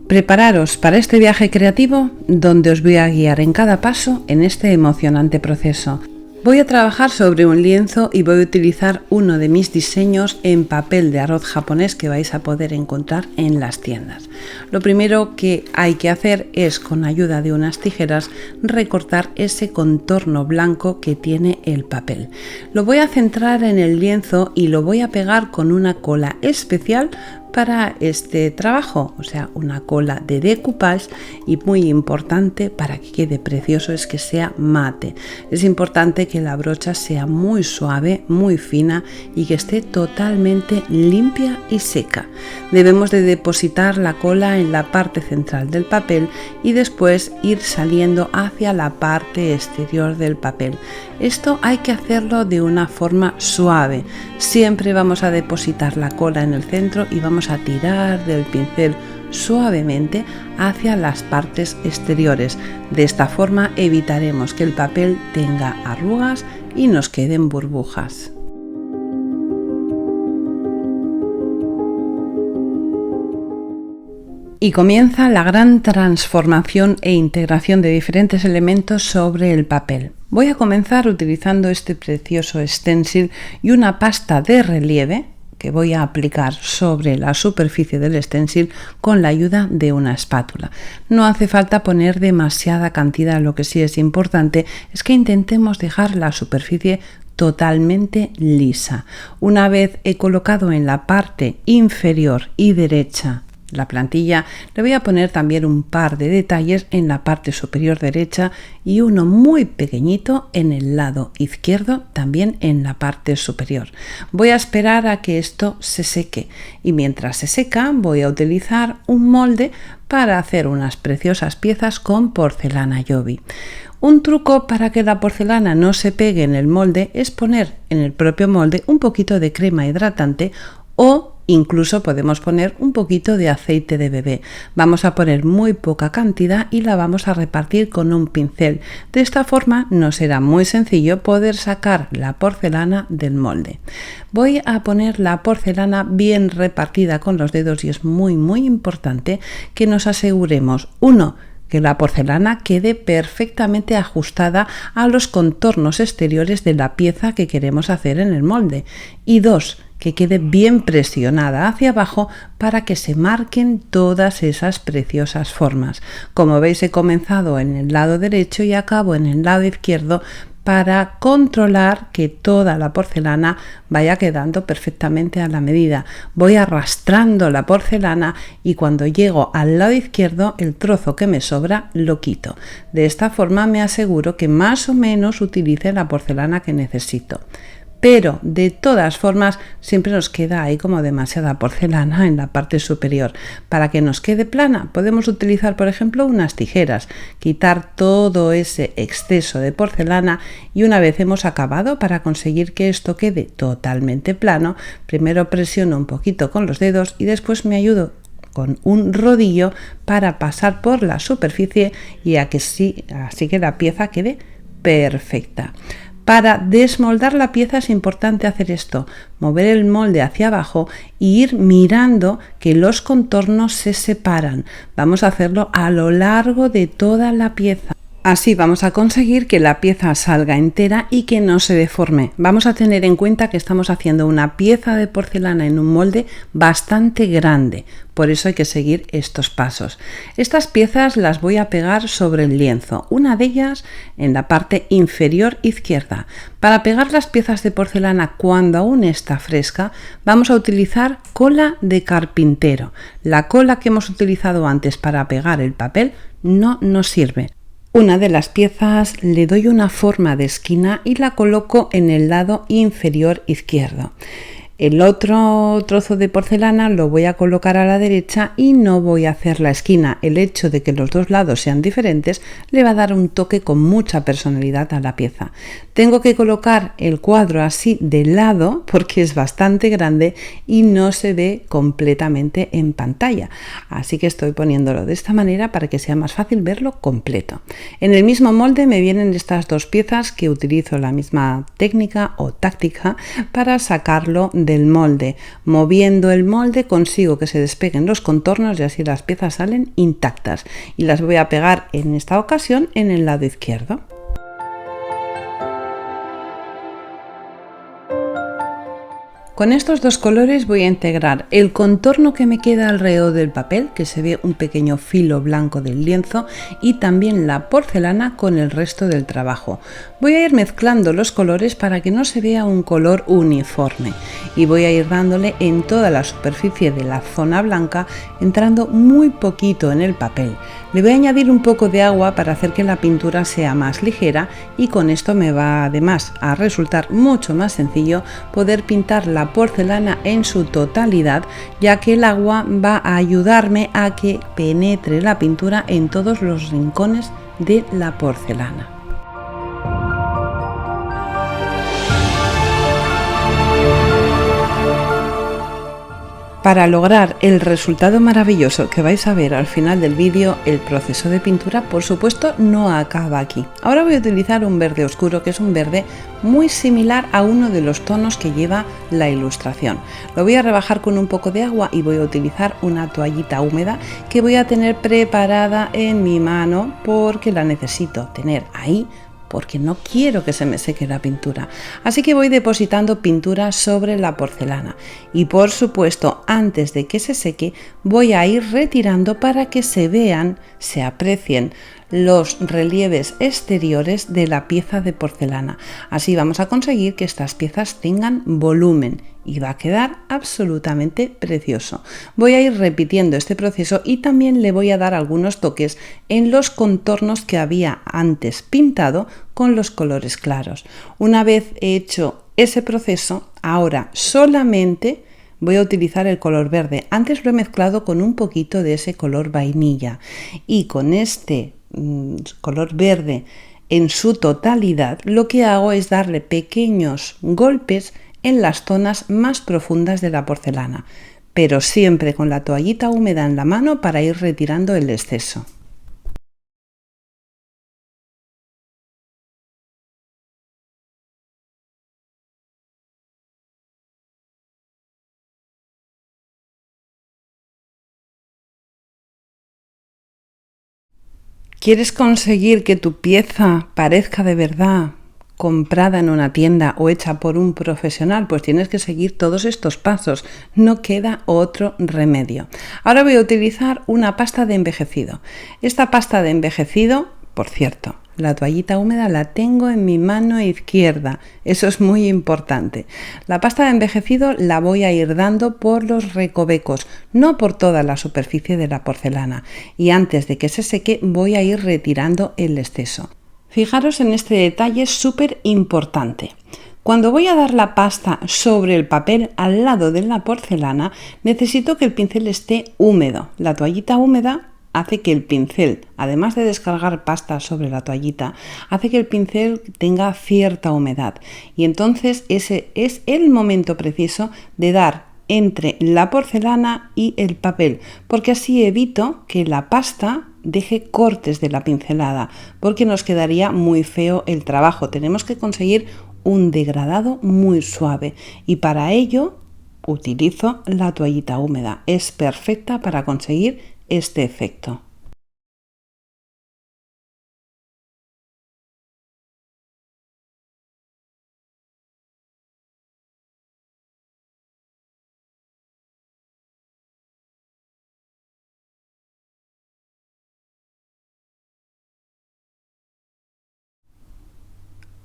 Prepararos para este viaje creativo donde os voy a guiar en cada paso en este emocionante proceso. Voy a trabajar sobre un lienzo y voy a utilizar uno de mis diseños en papel de arroz japonés que vais a poder encontrar en las tiendas. Lo primero que hay que hacer es, con ayuda de unas tijeras, recortar ese contorno blanco que tiene el papel. Lo voy a centrar en el lienzo y lo voy a pegar con una cola especial para este trabajo, o sea, una cola de decoupage, y muy importante para que quede precioso es que sea mate. Es importante que la brocha sea muy suave, muy fina y que esté totalmente limpia y seca. Debemos de depositar la cola en la parte central del papel y después ir saliendo hacia la parte exterior del papel. Esto hay que hacerlo de una forma suave. Siempre vamos a depositar la cola en el centro y vamos a tirar del pincel suavemente hacia las partes exteriores. De esta forma evitaremos que el papel tenga arrugas y nos queden burbujas. Y comienza la gran transformación e integración de diferentes elementos sobre el papel. Voy a comenzar utilizando este precioso stencil y una pasta de relieve que voy a aplicar sobre la superficie del stencil con la ayuda de una espátula. No hace falta poner demasiada cantidad, lo que sí es importante es que intentemos dejar la superficie totalmente lisa. Una vez he colocado en la parte inferior y derecha la plantilla, le voy a poner también un par de detalles en la parte superior derecha y uno muy pequeñito en el lado izquierdo, también en la parte superior. Voy a esperar a que esto se seque y mientras se seca voy a utilizar un molde para hacer unas preciosas piezas con porcelana Joby. Un truco para que la porcelana no se pegue en el molde es poner en el propio molde un poquito de crema hidratante o incluso podemos poner un poquito de aceite de bebé. Vamos a poner muy poca cantidad y la vamos a repartir con un pincel. De esta forma nos será muy sencillo poder sacar la porcelana del molde. Voy a poner la porcelana bien repartida con los dedos y es muy importante que nos aseguremos, que la porcelana quede perfectamente ajustada a los contornos exteriores de la pieza que queremos hacer en el molde, y 2, que quede bien presionada hacia abajo para que se marquen todas esas preciosas formas. Como veis, he comenzado en el lado derecho y acabo en el lado izquierdo para controlar que toda la porcelana vaya quedando perfectamente a la medida. Voy arrastrando la porcelana y cuando llego al lado izquierdo, el trozo que me sobra lo quito. De esta forma me aseguro que más o menos utilice la porcelana que necesito. Pero de todas formas siempre nos queda ahí como demasiada porcelana en la parte superior. Para que nos quede plana podemos utilizar, por ejemplo, unas tijeras, quitar todo ese exceso de porcelana y una vez hemos acabado, para conseguir que esto quede totalmente plano, primero presiono un poquito con los dedos y después me ayudo con un rodillo para pasar por la superficie y así que la pieza quede perfecta. Para desmoldar la pieza es importante hacer esto, mover el molde hacia abajo y ir mirando que los contornos se separan. Vamos a hacerlo a lo largo de toda la pieza. Así vamos a conseguir que la pieza salga entera y que no se deforme. Vamos a tener en cuenta que estamos haciendo una pieza de porcelana en un molde bastante grande, por eso hay que seguir estos pasos. Estas piezas las voy a pegar sobre el lienzo, una de ellas en la parte inferior izquierda. Para pegar las piezas de porcelana cuando aún está fresca, vamos a utilizar cola de carpintero. La cola que hemos utilizado antes para pegar el papel no nos sirve. Una de las piezas le doy una forma de esquina y la coloco en el lado inferior izquierdo. El otro trozo de porcelana lo voy a colocar a la derecha y no voy a hacer la esquina. El hecho de que los dos lados sean diferentes le va a dar un toque con mucha personalidad a la pieza. Tengo que colocar el cuadro así de lado porque es bastante grande y no se ve completamente en pantalla. Así que estoy poniéndolo de esta manera para que sea más fácil verlo completo. En el mismo molde me vienen estas dos piezas que utilizo la misma técnica o táctica para sacarlo del molde. Moviendo el molde consigo que se despeguen los contornos y así las piezas salen intactas. Y las voy a pegar en esta ocasión en el lado izquierdo. Con estos dos colores voy a integrar el contorno que me queda alrededor del papel, que se ve un pequeño filo blanco del lienzo, y también la porcelana con el resto del trabajo. Voy a ir mezclando los colores para que no se vea un color uniforme y voy a ir dándole en toda la superficie de la zona blanca, entrando muy poquito en el papel. Le voy a añadir un poco de agua para hacer que la pintura sea más ligera y con esto me va además a resultar mucho más sencillo poder pintar la porcelana en su totalidad, ya que el agua va a ayudarme a que penetre la pintura en todos los rincones de la porcelana. Para lograr el resultado maravilloso que vais a ver al final del vídeo, el proceso de pintura por supuesto no acaba aquí. Ahora voy a utilizar un verde oscuro, que es un verde muy similar a uno de los tonos que lleva la ilustración. Lo voy a rebajar con un poco de agua y voy a utilizar una toallita húmeda que voy a tener preparada en mi mano porque la necesito tener ahí, porque no quiero que se me seque la pintura. Así que voy depositando pintura sobre la porcelana y por supuesto antes de que se seque voy a ir retirando para que se vean, se aprecien los relieves exteriores de la pieza de porcelana. Así vamos a conseguir que estas piezas tengan volumen y va a quedar absolutamente precioso. Voy a ir repitiendo este proceso y también le voy a dar algunos toques en los contornos que había antes pintado con los colores claros. Una vez hecho ese proceso, ahora solamente voy a utilizar el color verde. Antes lo he mezclado con un poquito de ese color vainilla y con este color verde en su totalidad lo que hago es darle pequeños golpes en las zonas más profundas de la porcelana, pero siempre con la toallita húmeda en la mano para ir retirando el exceso. ¿Quieres conseguir que tu pieza parezca de verdad comprada en una tienda o hecha por un profesional? Pues tienes que seguir todos estos pasos, no queda otro remedio. Ahora voy a utilizar una pasta de envejecido. Esta pasta de envejecido, por cierto, la toallita húmeda la tengo en mi mano izquierda, eso es muy importante. La pasta de envejecido la voy a ir dando por los recovecos, no por toda la superficie de la porcelana, y antes de que se seque voy a ir retirando el exceso. Fijaros en este detalle súper importante. Cuando voy a dar la pasta sobre el papel al lado de la porcelana, necesito que el pincel esté húmedo. La toallita húmeda hace que el pincel, además de descargar pasta sobre la toallita, hace que el pincel tenga cierta humedad. Y entonces ese es el momento preciso de dar entre la porcelana y el papel, porque así evito que la pasta deje cortes de la pincelada, porque nos quedaría muy feo el trabajo. Tenemos que conseguir un degradado muy suave y para ello utilizo la toallita húmeda. Es perfecta para conseguir este efecto.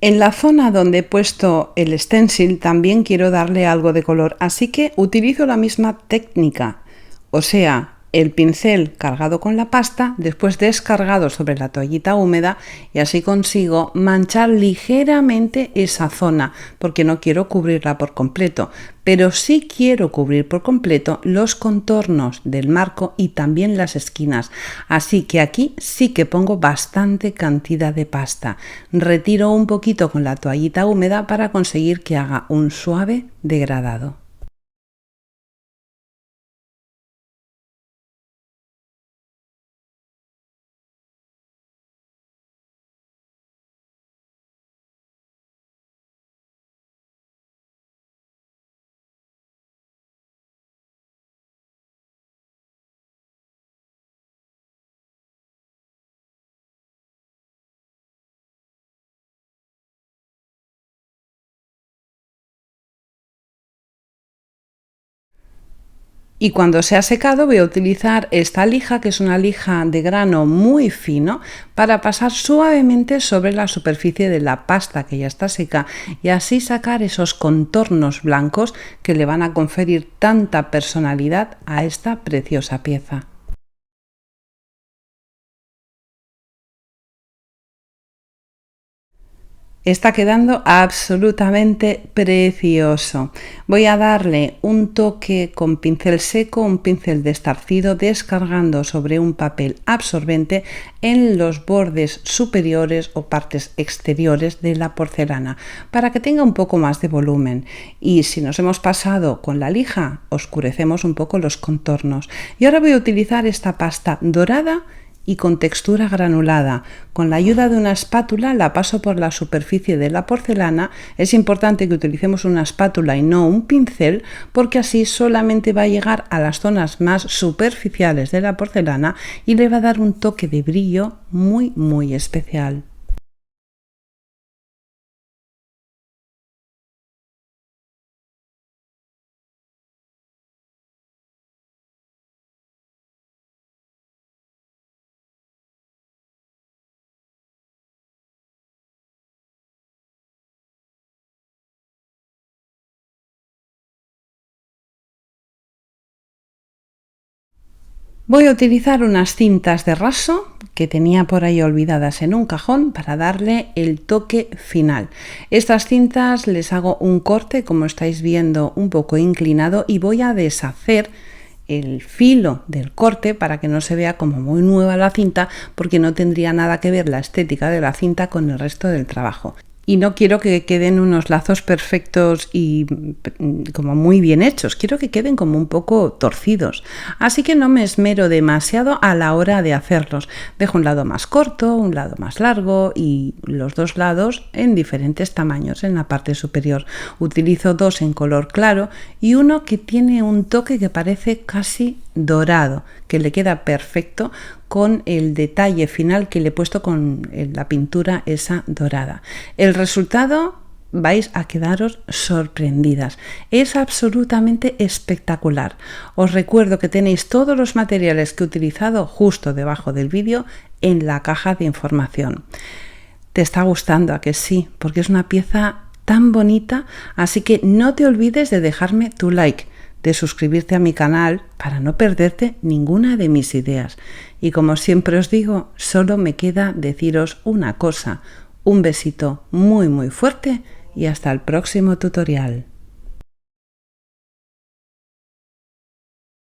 En la zona donde he puesto el stencil también quiero darle algo de color, así que utilizo la misma técnica, o sea, el pincel cargado con la pasta, después descargado sobre la toallita húmeda y así consigo manchar ligeramente esa zona, porque no quiero cubrirla por completo, pero sí quiero cubrir por completo los contornos del marco y también las esquinas, así que aquí sí que pongo bastante cantidad de pasta. Retiro un poquito con la toallita húmeda para conseguir que haga un suave degradado. Y cuando se ha secado voy a utilizar esta lija, que es una lija de grano muy fino, para pasar suavemente sobre la superficie de la pasta que ya está seca y así sacar esos contornos blancos que le van a conferir tanta personalidad a esta preciosa pieza. Está quedando absolutamente precioso. Voy a darle un toque con pincel seco, un pincel destarcido, descargando sobre un papel absorbente en los bordes superiores o partes exteriores de la porcelana, para que tenga un poco más de volumen. Y si nos hemos pasado con la lija, oscurecemos un poco los contornos. Y ahora voy a utilizar esta pasta dorada y con textura granulada. Con la ayuda de una espátula la paso por la superficie de la porcelana. Es importante que utilicemos una espátula y no un pincel, porque así solamente va a llegar a las zonas más superficiales de la porcelana y le va a dar un toque de brillo muy especial. Voy a utilizar unas cintas de raso que tenía por ahí olvidadas en un cajón para darle el toque final. Estas cintas les hago un corte, como estáis viendo, un poco inclinado, y voy a deshacer el filo del corte para que no se vea como muy nueva la cinta, porque no tendría nada que ver la estética de la cinta con el resto del trabajo. Y no quiero que queden unos lazos perfectos y como muy bien hechos, quiero que queden como un poco torcidos. Así que no me esmero demasiado a la hora de hacerlos. Dejo un lado más corto, un lado más largo y los dos lados en diferentes tamaños en la parte superior. Utilizo dos en color claro y uno que tiene un toque que parece casi dorado, que le queda perfecto con el detalle final que le he puesto con la pintura esa dorada. El resultado, vais a quedaros sorprendidas. Es absolutamente espectacular. Os recuerdo que tenéis todos los materiales que he utilizado justo debajo del vídeo en la caja de información. ¿Te está gustando? ¿A que sí? Porque es una pieza tan bonita, así que no te olvides de dejarme tu like, de suscribirte a mi canal para no perderte ninguna de mis ideas. Y como siempre os digo, solo me queda deciros una cosa: un besito muy fuerte y hasta el próximo tutorial.